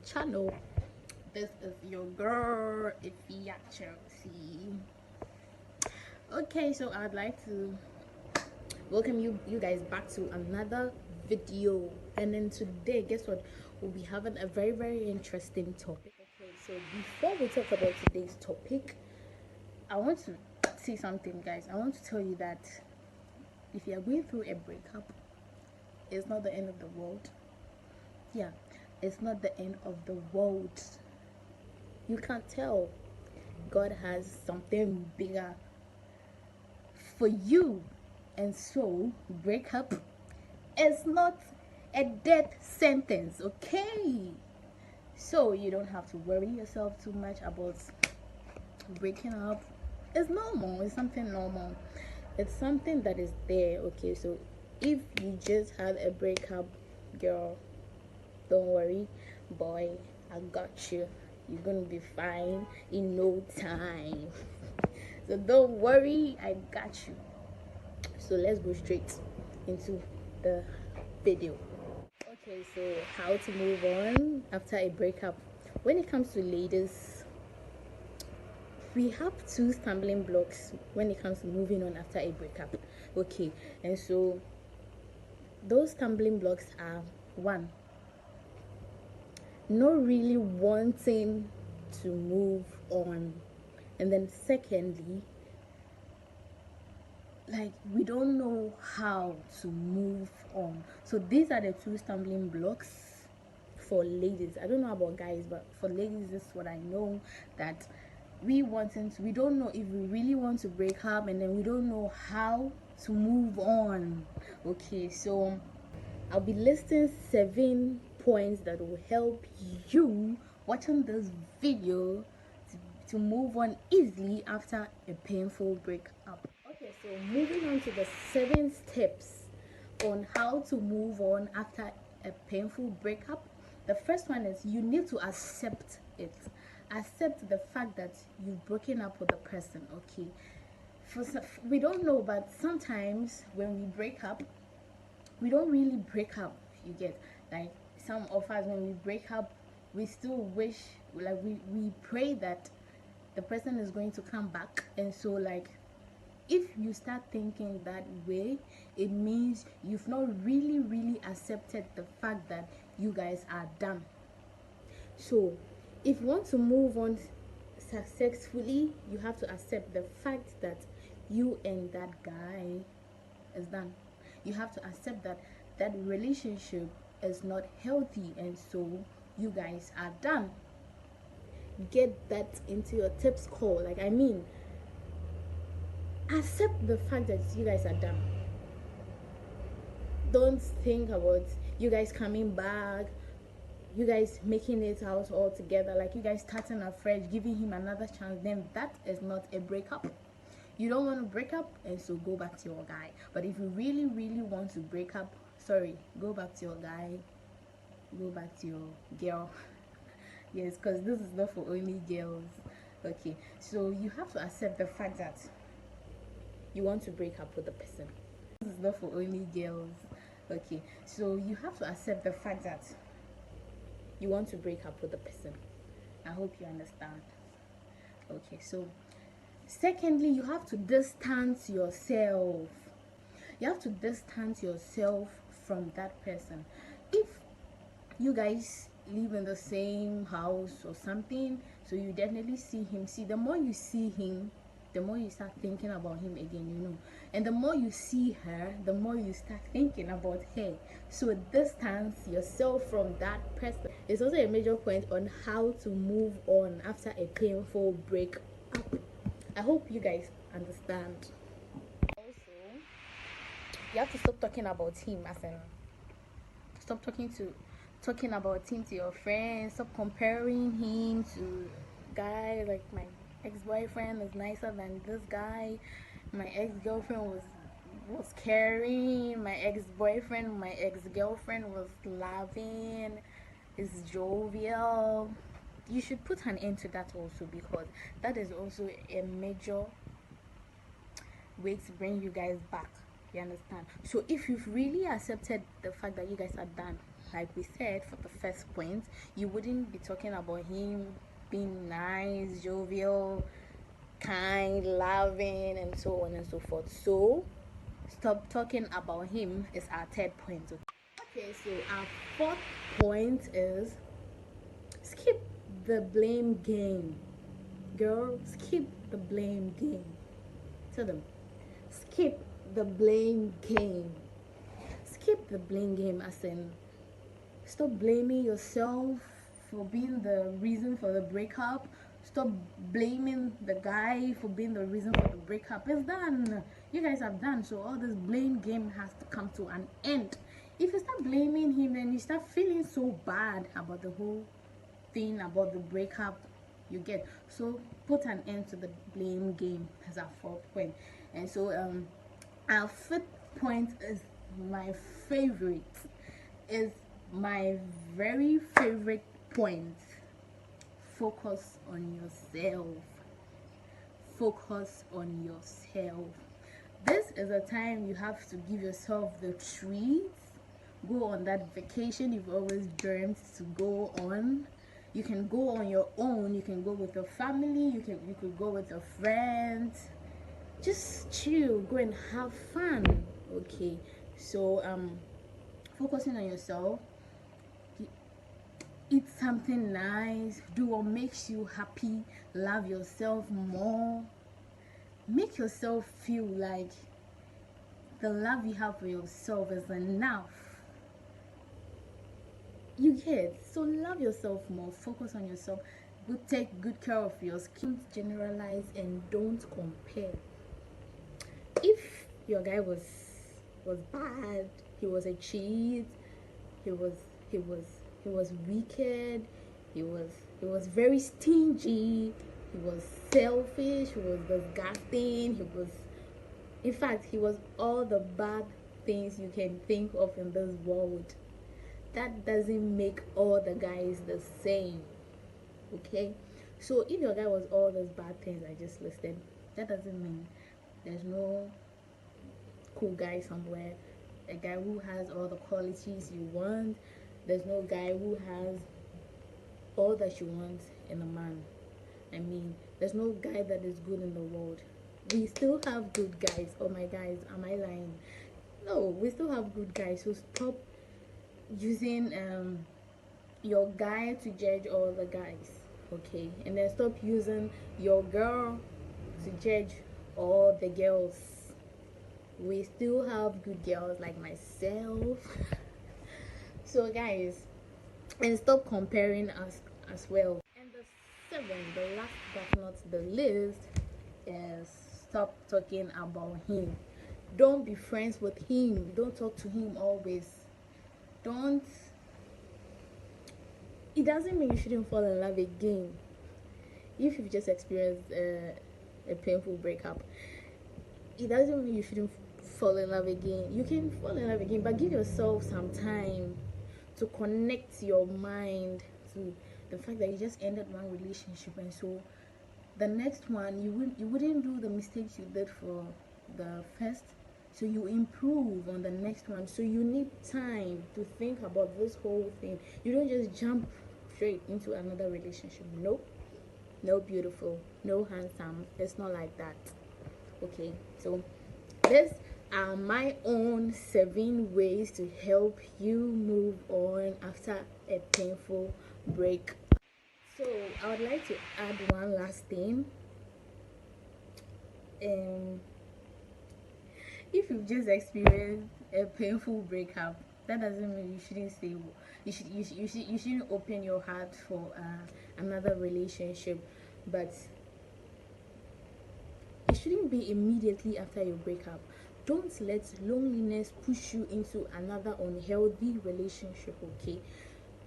channel. This is your girl Ifia Chelsea. Okay, so I'd like to welcome you guys back to another video. And then today, guess what, we'll be having a very interesting topic. Okay, so before we talk about today's topic, I want to say something, guys. I want to tell you that if you are going through a breakup, it's not the end of the world. Yeah, it's not the end of the world. You can't tell. God has something bigger for you. And so, breakup is not a death sentence, okay? So, you don't have to worry yourself too much about breaking up. It's normal. It's something normal. It's something that is there, okay? So, if you just had a breakup, girl, don't worry, boy, I got you. You're gonna be fine in no time. So don't worry, I got you. So let's go straight into the video. Okay, so how to move on after a breakup. When it comes to ladies, we have two stumbling blocks when it comes to moving on after a breakup. Okay, and so those stumbling blocks are: one, not really wanting to move on, and then secondly, like, we don't know how to move on. So these are the two stumbling blocks for ladies. I don't know about guys, but for ladies, this is what I know, that we don't know if we really want to break up, and then we don't know how to move on. Okay, so I'll be listing 7 points that will help you watching this video to move on easily after a painful breakup. Okay, so moving on to the 7 steps on how to move on after a painful breakup. The first one is you need to accept it. Accept the fact that you've broken up with a person, okay? We don't know, but sometimes when we break up, we don't really break up, you get. Like, some of us, when we break up, we still wish, like, we pray that the person is going to come back. And so, like, if you start thinking that way, it means you've not really accepted the fact that you guys are done. So if you want to move on successfully, you have to accept the fact that you and that guy is done. You have to accept that that relationship is not healthy, and so you guys are done. Get that into your tips call. Like, I mean, accept the fact that you guys are done. Don't think about you guys coming back, you guys making it out all together, like you guys starting afresh, giving him another chance. Then that is not a breakup. You don't want to break up, and so go back to your guy. But if you really want to break up, sorry, go back to your guy, go back to your girl. Yes, because this is not for only girls. Okay, so you have to accept the fact that you want to break up with the person. This is not for only girls. Okay, so you have to accept the fact that you want to break up with the person. I hope you understand. Okay, so secondly, you have to distance yourself. You have to distance yourself from that person. If you guys live in the same house or something, so you definitely see him. See, the more you see him, the more you start thinking about him again, you know. And the more you see her, the more you start thinking about her. So distance yourself from that person. It's also a major point on how to move on after a painful breakup. I hope you guys understand. Also, you have to stop talking about him, as in stop talking about him to your friends. Stop comparing him to guys. Like, my ex-boyfriend is nicer than this guy, my ex-girlfriend was caring, my ex-girlfriend was loving, is jovial. You should put an end to that also, because that is also a major way to bring you guys back. You understand? So if you've really accepted the fact that you guys are done, like we said for the first point, you wouldn't be talking about him being nice, jovial, kind, loving, and so on and so forth. So stop talking about him is our third point. Okay, so our fourth point is skip the blame game. Girl, skip the blame game. Tell them, skip the blame game. Skip the blame game, as in stop blaming yourself for being the reason for the breakup. Stop blaming the guy for being the reason for the breakup. It's done. You guys have done. So all this blame game has to come to an end. If you start blaming him, then you start feeling so bad about the whole thing, about the breakup you get. So put an end to the blame game as our fourth point. And so our fifth point is my favorite. Is my very favorite point. Focus on yourself. Focus on yourself. This is a time you have to give yourself the treats. Go on that vacation you've always dreamed to go on. You can go on your own. You can go with your family. You could go with your friends. Just chill. Go and have fun. Okay. So focusing on yourself. Eat something nice. Do what makes you happy. Love yourself more. Make yourself feel like the love you have for yourself is enough. You get, so love yourself more. Focus on yourself. Take good care of your skin. Generalize and don't compare. If your guy was bad, he was a cheat, he was wicked, he was very stingy, he was selfish, he was disgusting, in fact, he was all the bad things you can think of in this world. That doesn't make all the guys the same. Okay, so if your guy was all those bad things I just listed, that doesn't mean there's no cool guy somewhere, a guy who has all the qualities you want. There's no guy who has all that you want in a man. I mean, there's no guy that is good in the world. We still have good guys. Oh my guys, am I lying? No, we still have good guys. So stop using your guy to judge all the guys, okay? And then stop using your girl to judge all the girls. We still have good girls like myself. So guys, and stop comparing us as well. And the seventh, the last but not the least, is stop talking about him. Don't be friends with him. Don't talk to him always. Don't. It doesn't mean you shouldn't fall in love again. If you've just experienced a painful breakup, it doesn't mean you shouldn't fall in love again. You can fall in love again, but give yourself some time to connect your mind to the fact that you just ended one relationship, and so the next one you wouldn't do the mistakes you did for the first, so you improve on the next one. So you need time to think about this whole thing. You don't just jump straight into another relationship. Nope. No beautiful, no handsome. It's not like that. Okay, so these are my own 7 ways to help you move on after a painful break. So I would like to add one last thing. If you've just experienced a painful breakup, that doesn't mean you shouldn't say you shouldn't open your heart for another relationship, but it shouldn't be immediately after your breakup. Don't let loneliness push you into another unhealthy relationship, okay?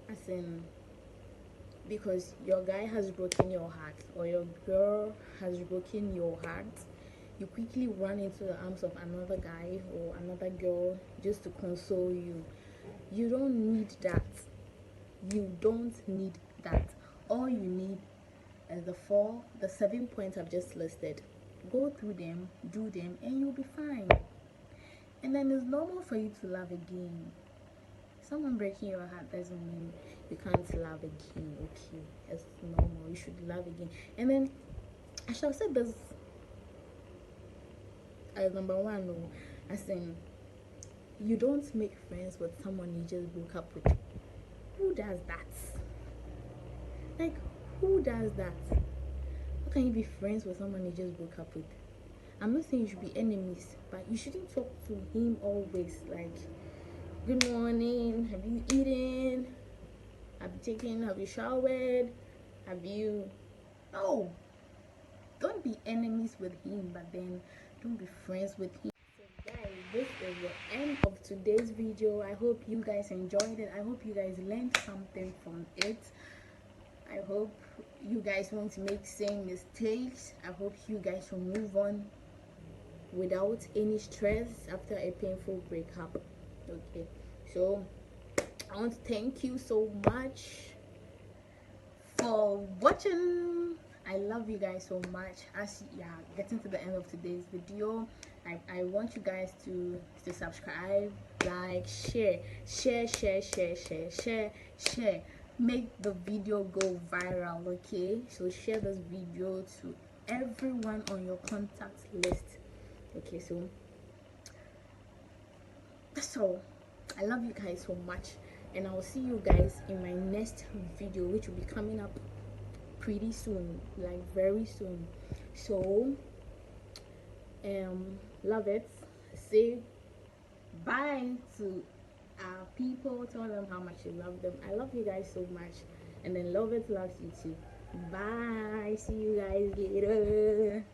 As in, because your guy has broken your heart or your girl has broken your heart, you quickly run into the arms of another guy or another girl just to console you. You don't need that. You don't need that. All you need is the 7 points I've just listed. Go through them, do them, and you'll be fine. And then it's normal for you to love again. someone breaking your heart doesn't mean you can't love again. Okay, it's normal. You should love again. And then I shall say this as number one, no, as in, you don't make friends with someone you just broke up with. Who does that? Like, who does that? How can you be friends with someone you just broke up with? I'm not saying you should be enemies, but you shouldn't talk to him always like, good morning, have you eaten? Have you showered? Have you... No. Don't be enemies with him, but then don't be friends with him. So guys, this is the end of today's video. I hope you guys enjoyed it. I hope you guys learned something from it. I hope you guys won't make same mistakes. I hope you guys will move on without any stress after a painful breakup. Okay, so I want to thank you so much for watching. I love you guys so much. As getting to the end of today's video, I want you guys to subscribe, like, share, make the video go viral. Okay, so share this video to everyone on your contact list. Okay, so that's all. I love you guys so much, and I will see you guys in my next video, which will be coming up pretty soon, like very soon. So love it. Say bye to our people. Tell them how much you love them. I love you guys so much, and then love it loves you too. Bye. See you guys later.